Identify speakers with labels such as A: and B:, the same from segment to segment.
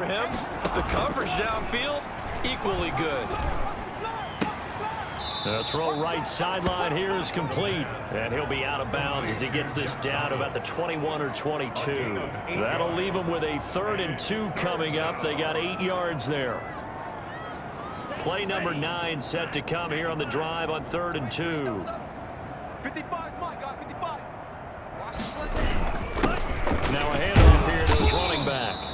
A: For him, the coverage downfield, equally good.
B: The throw right sideline here is complete. And he'll be out of bounds as he gets this down to about the 21 or 22. That'll leave him with a 3rd and 2 coming up. They got 8 yards there. Play number 9 set to come here on the drive on 3rd and 2.
C: 55 is mine, guys. 55.
B: Now a handoff here to his running back.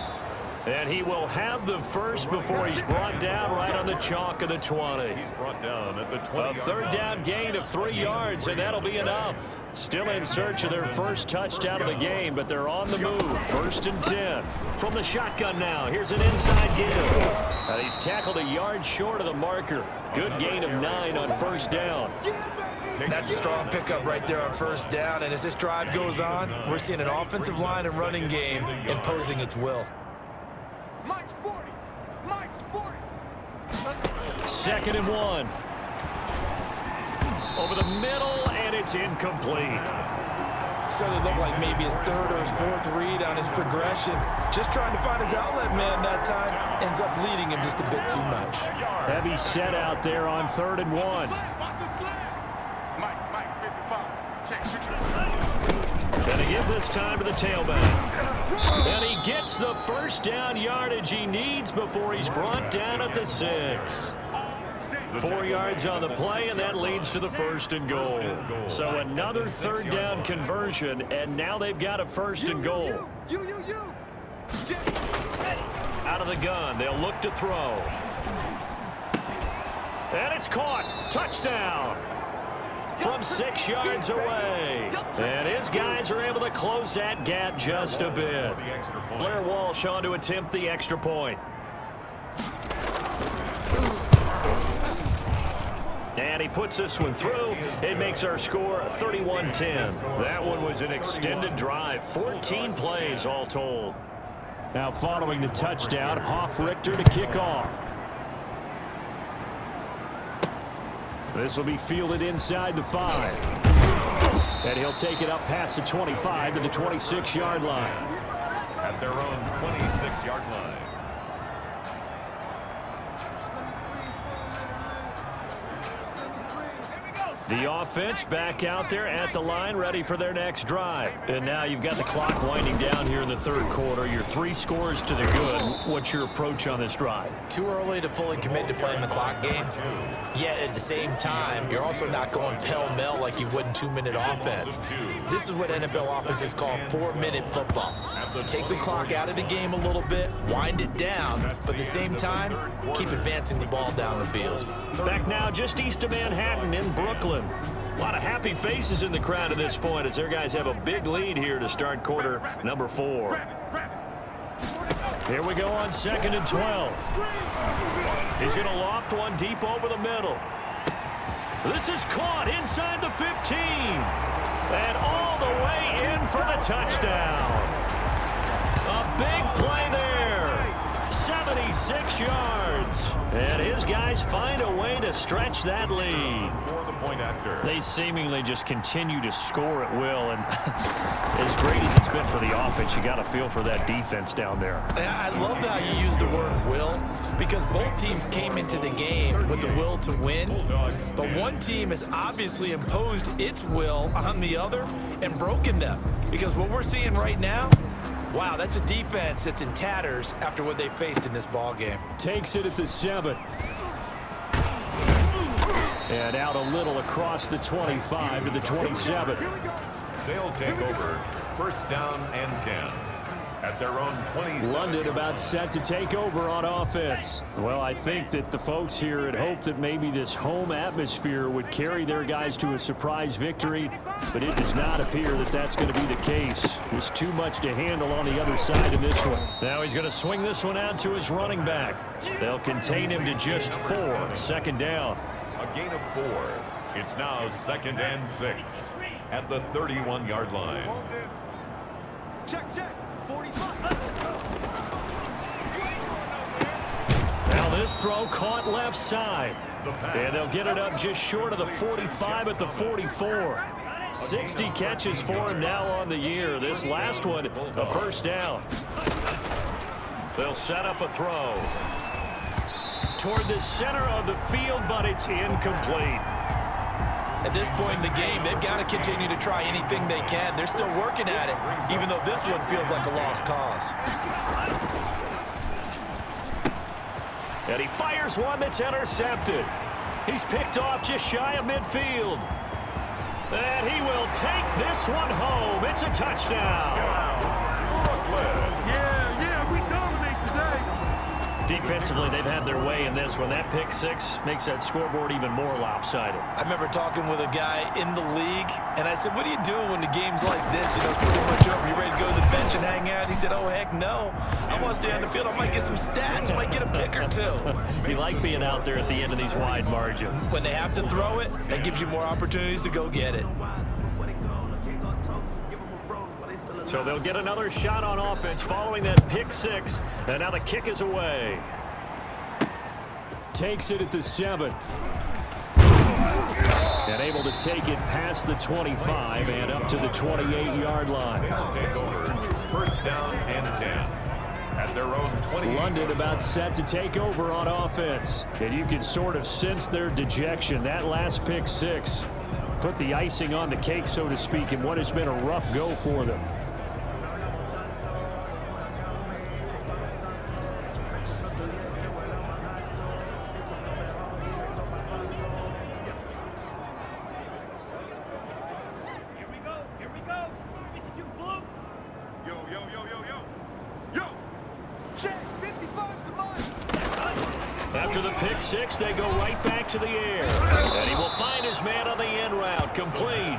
B: And he will have the first before he's brought down right on the chalk of the 20.
D: He's brought down at the 20.
B: A 3rd down gain of 3 yards, and that'll be enough. Still in search of their first touchdown of the game, but they're on the move. 1st and 10. From the shotgun now, here's an inside give. And he's tackled a yard short of the marker. Good gain of 9 on 1st down.
A: That's a strong pickup right there on 1st down, and as this drive goes on, we're seeing an offensive line and running game imposing its will.
C: Mike's 40. Mike's 40.
B: 2nd and 1. Over the middle, and it's incomplete.
A: Certainly looked like maybe his 3rd or his 4th read on his progression. Just trying to find his outlet man that time. Ends up leading him just a bit too much.
B: Heavy set out there on 3rd and 1.
C: Watch the slam. Mike, 55. Check.
B: And he give this time to the tailback. And he gets the 1st down yardage he needs before he's brought down at the 6. 4 yards on the play, and that leads to the 1st and goal. So another 3rd down conversion, and now they've got a 1st and goal. Out of the gun, they'll look to throw. And it's caught. Touchdown. From 6 yards away. And his guys are able to close that gap just a bit. Blair Walsh on to attempt the extra point. And he puts this one through. It makes our score 31-10. That one was an extended drive. 14 plays all told. Now following the touchdown, Hoff-Richter to kick off. This will be fielded inside the 5. And he'll take it up past the 25 to the 26-yard line.
D: At their own 26-yard line.
B: The offense back out there at the line, ready for their next drive. And now you've got the clock winding down here in the 3rd quarter. Your 3 scores to the good. What's your approach on this drive?
A: Too early to fully commit to playing the clock game. Yet at the same time, you're also not going pell-mell like you would in 2-minute offense. This is what NFL offenses call 4-minute football. Take the clock out of the game a little bit, wind it down, but at the same time, keep advancing the ball down the field.
B: Back now just east of Manhattan in Brooklyn. A lot of happy faces in the crowd at this point as their guys have a big lead here to start quarter number 4. Here we go on 2nd and 12. He's going to loft one deep over the middle. This is caught inside the 15. And all the way in for the touchdown. A big play there. 76 yards. And his guys find a way to stretch that lead. They seemingly just continue to score at will. And as great as it's been for the offense, you got to feel for that defense down there.
A: I love how you use the word will, because both teams came into the game with the will to win. But one team has obviously imposed its will on the other and broken them. Because what we're seeing right now, wow, that's a defense that's in tatters after what they faced in this ball game.
B: Takes it at the 7. And out a little across the 25 to the 27.
D: They'll take over 1st down and 10. At their own 20.
B: London about set to take over on offense. Well, I think that the folks here had hoped that maybe this home atmosphere would carry their guys to a surprise victory, but it does not appear that that's going to be the case. There's too much to handle on the other side of this one. Now he's going to swing this one out to his running back. They'll contain him to just 4. 2nd down.
D: A gain of 4. It's now 2nd and 6 at the 31-yard line.
C: Check. 45.
B: Now this throw caught left side. And they'll get it up just short of the 45 at the 44. 60 catches for him now on the year. This last one, a 1st down. They'll set up a throw toward the center of the field, but it's incomplete.
A: At this point in the game, they've got to continue to try anything they can. They're still working at it, even though this one feels like a lost cause.
B: And he fires one that's intercepted. He's picked off just shy of midfield. And he will take this one home. It's a touchdown.
C: Yeah, we dominate today.
B: Defensively, they've had their way in this one. That pick six makes that scoreboard even more lopsided.
A: I remember talking with a guy in the league, and I said, what do you do when the game's like this? You know, it's pretty much over. You ready to go to the bench and hang out? He said, oh, heck no. I want to stay on the field. I might get some stats. I might get a pick or two.
B: You like being out there at the end of these wide margins.
A: When they have to throw it, that gives you more opportunities to go get it.
B: So they'll get another shot on offense following that pick six. And now the kick is away. Takes it at the 7. And able to take it past the 25 and up to the 28-yard line.
D: They'll take over. First down and 10. At their own 20.
B: London about set to take over on offense. And you can sort of sense their dejection. That last pick six put the icing on the cake, so to speak, in what has been a rough go for them. After the pick six, they go right back to the air. And he will find his man on the end route, complete.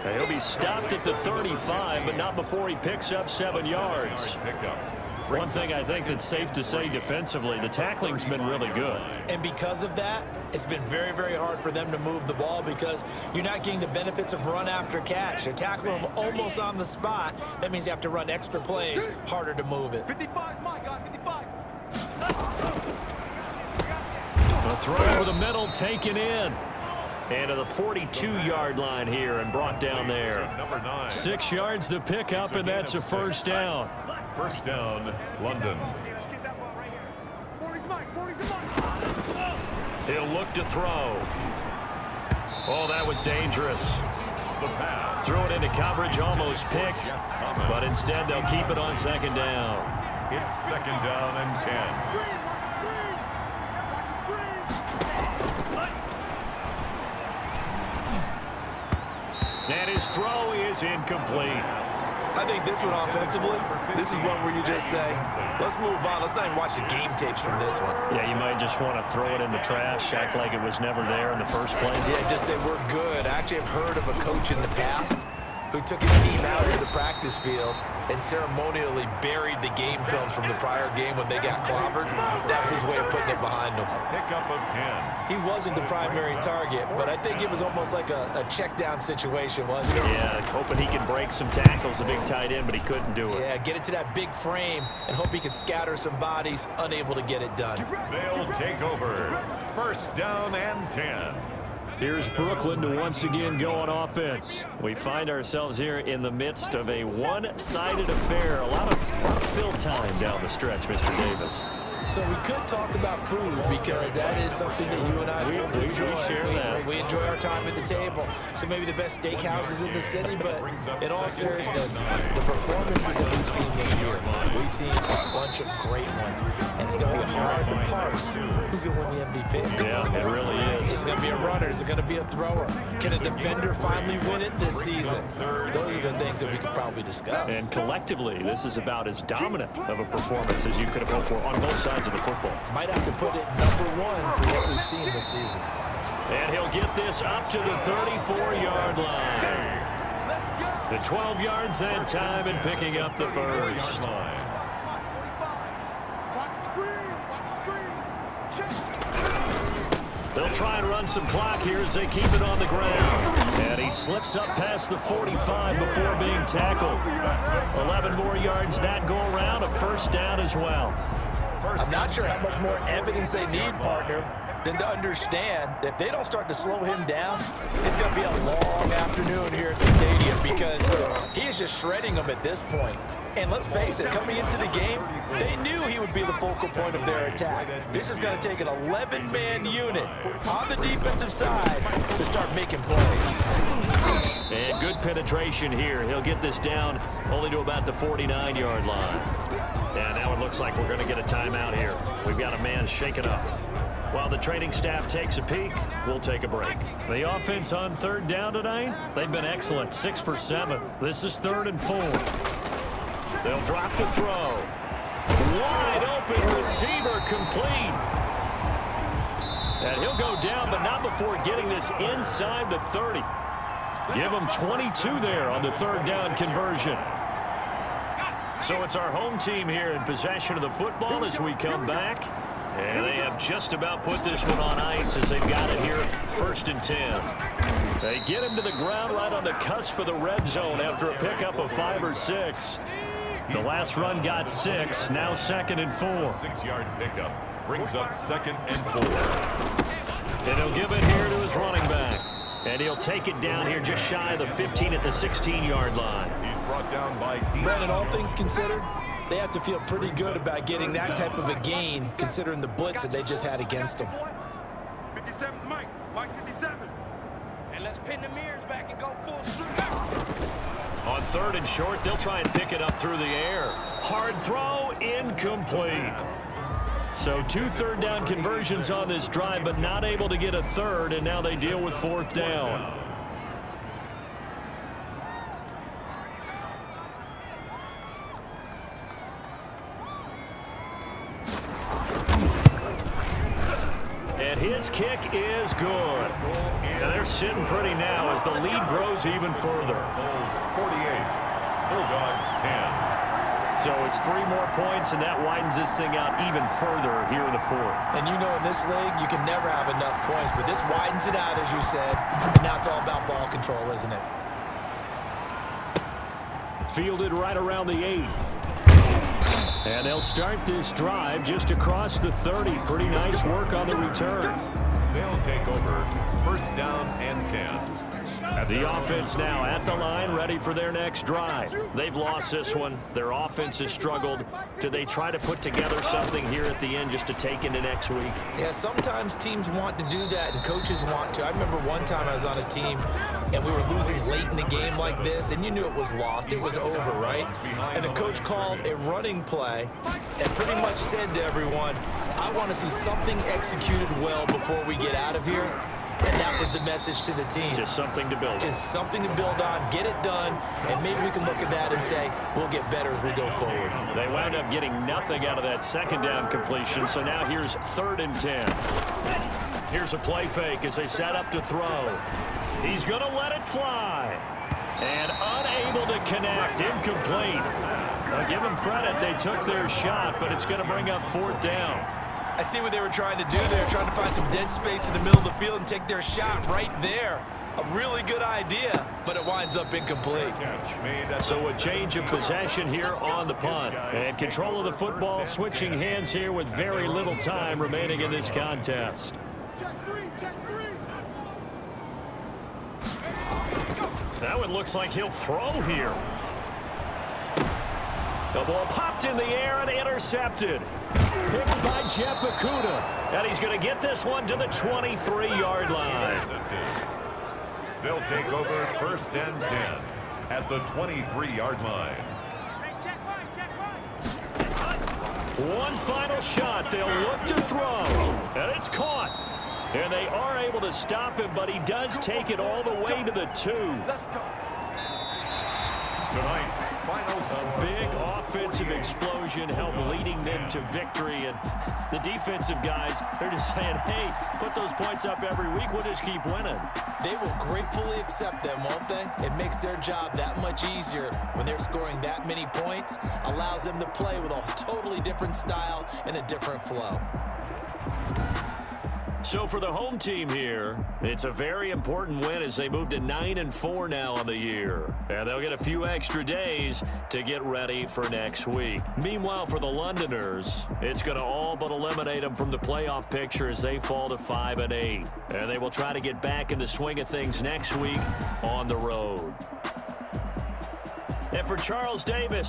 B: And he'll be stopped at the 35, but not before he picks up 7 yards. One thing I think that's safe to say defensively, the tackling's been really good.
A: And because of that, it's been very, very hard for them to move the ball because you're not getting the benefits of run after catch. They're tackling them almost on the spot. That means you have to run extra plays, harder to move it.
C: 55 is mine, guys, 55.
B: A throw over the middle, taken in. And to the 42-yard line here and brought down there. 6 yards the pickup, and that's a first down.
D: First down, London.
C: Let's get that ball right here. 40's mine, 40's mine.
B: He'll look to throw. Oh, that was dangerous.
D: The pass.
B: Threw it into coverage, almost picked. But instead, they'll keep it on second down.
D: It's second down and 10.
C: Watch the screen.
B: And his throw is incomplete.
A: I think this one offensively, this is one where you just say, let's move on. Let's not even watch the game tapes from this one.
B: Yeah, you might just want to throw it in the trash, act like it was never there in the first place.
A: Yeah, just say we're good. I actually have heard of a coach in the past who took his team out to the practice field and ceremonially buried the game films from the prior game when they got clobbered. That was his way of putting it behind them.
D: Pickup of 10.
A: He wasn't the primary target, but I think it was almost like a check down situation, wasn't it?
B: Yeah, hoping he could break some tackles, a big tight end, but he couldn't do it.
A: Yeah, get it to that big frame and hope he could scatter some bodies, unable to get it done.
D: They'll take over. First down and 10.
B: Here's Brooklyn to once again go on offense. We find ourselves here in the midst of a one-sided affair. A lot of fill time down the stretch, Mr. Davis.
A: So we could talk about food because that is something that you and I
B: We
A: enjoy.
B: share that.
A: We enjoy our time at the table. So maybe the best steakhouses in the city, but in all seriousness, the performances that we've seen this year, we've seen a bunch of great ones. And it's going to be hard to parse who's going to win the MVP.
B: Yeah, it really is.
A: Is it going to be a runner? Is it going to be a thrower? Can a defender finally win it this season? Those are the things that we could probably discuss.
B: And collectively, this is about as dominant of a performance as you could have hoped for on both sides of the football.
A: Might have to put it #1 for what we've seen this season.
B: And he'll get this up to the 34-yard line. The 12 yards that time and picking up the first.
C: Watch the screen. Watch the screen. Check.
B: They'll try and run some clock here as they keep it on the ground. And he slips up past the 45 before being tackled. 11 more yards that go around, a first down as well.
A: I'm not sure how much more evidence they need, partner, than to understand that if they don't start to slow him down, it's going to be a long afternoon here at the stadium because he is just shredding them at this point. And let's face it, coming into the game, they knew he would be the focal point of their attack. This is going to take an 11-man unit on the defensive side to start making plays.
B: And good penetration here. He'll get this down only to about the 49-yard line. And now it looks like we're going to get a timeout here. We've got a man shaken up. While the training staff takes a peek, we'll take a break. The offense on third down tonight, they've been excellent, 6 for 7. This is 3rd and 4. They'll drop the throw. Wide open receiver complete. And he'll go down, but not before getting this inside the 30. Give him 22 there on the 3rd down conversion. So it's our home team here in possession of the football as we come back. And they have just about put this one on ice as they've got it here, 1st and 10. They get him to the ground right on the cusp of the red zone after a pickup of 5 or 6. The last run got 6, now 2nd and 4.
D: 6-yard pickup brings up 2nd and 4.
B: And he'll give it here to his running back. And he'll take it down here just shy of the 15 at the 16-yard line.
D: He's brought down by
A: Brandon, all things considered, they have to feel pretty good about getting that type of a gain, considering the blitz that they just had against them.
C: 57's Mike. Mike 57. And let's pin the mirrors back and go full strip.
B: On 3rd and short, they'll try and pick it up through the air. Hard throw, incomplete. So 2 third down conversions on this drive, but not able to get a 3rd, and now they deal with 4th down. And his kick is good. And they're sitting pretty now as the lead grows even further.
D: Bulls 48, Bulldogs 10.
B: So it's 3 more points, and that widens this thing out even further here in the 4th.
A: And you know in this league, you can never have enough points, but this widens it out, as you said. And now it's all about ball control, isn't it?
B: Fielded right around the 8. And they'll start this drive just across the 30. Pretty nice work on the return.
D: They'll take over 1st down and 10.
B: The offense now at the line, ready for their next drive. They've lost this one. Their offense has struggled. Do they try to put together something here at the end just to take into next week?
A: Yeah, sometimes teams want to do that and coaches want to. I remember one time I was on a team and we were losing late in the game like this, and you knew it was lost. It was over, right? And the coach called a running play and pretty much said to everyone, I want to see something executed well before we get out of here. And that was the message to the team.
B: Just something to build on.
A: Just something to build on, get it done, and maybe we can look at that and say, we'll get better as we go forward.
B: They wound up getting nothing out of that 2nd down completion, so now here's 3rd and 10. Here's a play fake as they set up to throw. He's going to let it fly. And unable to connect, incomplete. I'll give them credit, they took their shot, but it's going to bring up 4th down.
A: I see what they were trying to do there, trying to find some dead space in the middle of the field and take their shot right there. A really good idea, but it winds up incomplete.
B: So a change of possession here on the punt. And control of the football, switching hands here with very little time remaining in this contest.
C: Check 3, check 3.
B: That one looks like he'll throw here. The ball popped in the air and intercepted. Picked by Jeff Okuda. And he's going to get this one to the 23-yard line.
D: They'll take over 1st and 10 at the 23-yard line.
C: Check right.
B: One final shot. They'll look to throw. And it's caught. And they are able to stop him, but he does take it all the way to the 2.
D: Tonight's final
B: A big offensive explosion helped leading them to victory. And the defensive guys, they're just saying, hey, put those points up every week. We'll just keep winning.
A: They will gratefully accept them, won't they? It makes their job that much easier when they're scoring that many points. Allows them to play with a totally different style and a different flow.
B: So for the home team here, it's a very important win as they move to 9-4 now on the year. And they'll get a few extra days to get ready for next week. Meanwhile, for the Londoners, it's going to all but eliminate them from the playoff picture as they fall to 5-8. And they will try to get back in the swing of things next week on the road. And for Charles Davis,